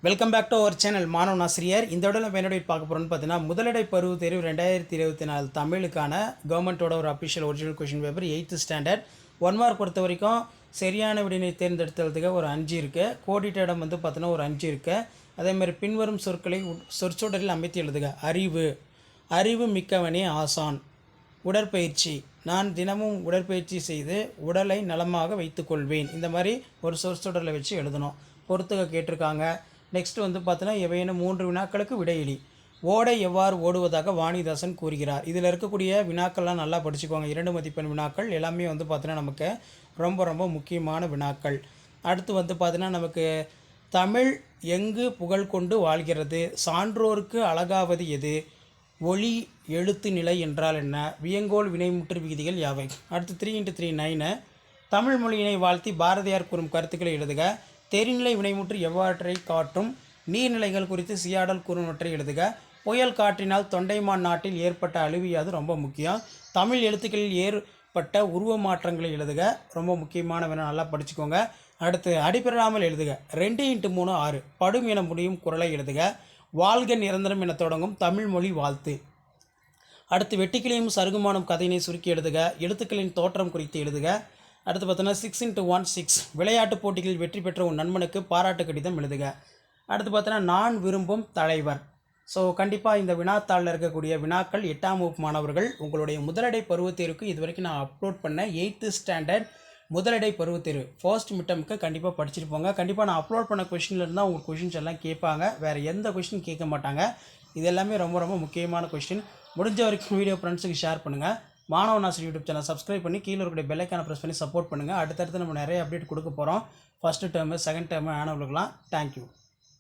Welcome back to our channel மாணவன் ஆசிரியர். இந்த விட நம்ம என்னோட பார்க்க போகிறோம்னு பார்த்தீங்கன்னா, முதலிடை பருவத் தேர்வு 2024 தமிழுக்கான கவர்மெண்ட்டோட ஒரு official original question paper 8th standard 1 mark பொறுத்த வரைக்கும் சரியான விடையினை தேர்ந்தெடுத்ததுக்கு ஒரு 5 இருக்குது. கோடிட்ட இடம் வந்து பார்த்தீங்கன்னா ஒரு 5 இருக்குது. அதேமாதிரி பின்வரும் சொற்களை சொற்சொடரில் அமைத்து எழுதுக. அறிவு மிக்கவனே ஆசான். உடற்பயிற்சி, நான் தினமும் உடற்பயிற்சி செய்து உடலை நலமாக வைத்துக்கொள்வேன். இந்த மாதிரி ஒரு சொற்சொடரில் வச்சு எழுதணும். பொறுத்துக கேட்டிருக்காங்க. நெக்ஸ்ட் வந்து பார்த்தீங்கன்னா, எவையேனும் 3 வினாக்களுக்கு விடையளி. ஓடை எவ்வாறு ஓடுவதாக வாணிதாசன் கூறுகிறார். இதில் இருக்கக்கூடிய வினாக்கள்லாம் நல்லா படிச்சுக்குவாங்க. 2 மதிப்பெண் வினாக்கள் எல்லாமே வந்து பார்த்தீங்கன்னா நமக்கு ரொம்ப ரொம்ப முக்கியமான வினாக்கள். அடுத்து வந்து பார்த்தீங்கன்னா, நமக்கு தமிழ் எங்கு புகழ் கொண்டு வாழ்கிறது, சான்றோருக்கு அழகாவது எது, ஒளி எழுத்து நிலை என்றால் என்ன, வியங்கோல் வினைமுற்று விகுதிகள் யாவை. அடுத்து 3x3 9 தமிழ் மொழியினை வாழ்த்தி பாரதியார் கூறும் கருத்துக்களை எழுதுக. தெரிநிலை வினைமுற்று எவ்வாற்றை காட்டும், நீர்நிலைகள் குறித்து சியாடல் கூறுவற்றை எழுதுக. புயல் காற்றினால் தொண்டைமான் நாட்டில் ஏற்பட்ட அழிவு அது ரொம்ப முக்கியம். தமிழ் எழுத்துக்களில் ஏற்பட்ட உருவ மாற்றங்களை எழுதுக. ரொம்ப முக்கியமான வேணும், நல்லா படிச்சுக்கோங்க. அடுத்து அடிபெறாமல் எழுதுக. 2x3 6 படும் என முடியும் குறளை எழுதுக. வாழ்க நிரந்தரம் என தொடங்கும் தமிழ் மொழி வாழ்த்து. அடுத்து வெட்டிக்கிளியும் சருகுமானும் கதையினை சுருக்கி எழுதுக. எழுத்துக்களின் தோற்றம் குறித்து எழுதுக. அடுத்து பார்த்தோன்னா 6x1 6 விளையாட்டுப் போட்டிகளில் வெற்றி பெற்ற உன் நண்பனுக்கு பாராட்டு கடிதம் எழுதுக. அடுத்து பார்த்தோன்னா நான் விரும்பும் தலைவர். ஸோ கண்டிப்பாக இந்த வினாத்தாளில் இருக்கக்கூடிய வினாக்கள் 8ஆம் வகுப்பு மாணவர்கள் உங்களுடைய முதலடை பருவத் தேர்வுக்கு இது வரைக்கும் நான் அப்லோட் பண்ண 8th ஸ்டாண்டர்ட் முதலடை பருவத் தேர்வு ஃபர்ஸ்ட் மிட்டமுக்கு கண்டிப்பாக படிச்சுட்டு போங்க. கண்டிப்பாக நான் அப்லோட் பண்ண கொஷினில் இருந்தால் உங்கள் கொஷின்ஸ் எல்லாம் கேட்பாங்க, வேறு எந்த கொஷின் கேட்க மாட்டாங்க. இது எல்லாமே ரொம்ப ரொம்ப முக்கியமான கொஷின். முடிஞ்ச வரைக்கும் வீடியோ ஃப்ரெண்ட்ஸுக்கு ஷேர் பண்ணுங்கள். மாணவன் ஆசிரியர் யூடியூப் சேனல் சப்ஸ்கிரைப் பண்ணி கீழே இருக்கிற பெல் ஐக்கானை ப்ரெஸ் பண்ணி சப்போர்ட் பண்ணுங்கள். அடுத்தடுத்து நம்ம நிறைய அப்டேட் கொடுக்க போகிறோம். ஃபஸ்ட்டு டேர்மு, செகண்ட் டேர்மு ஆனவர்களுக்கெல்லாம் தேங்க்யூ.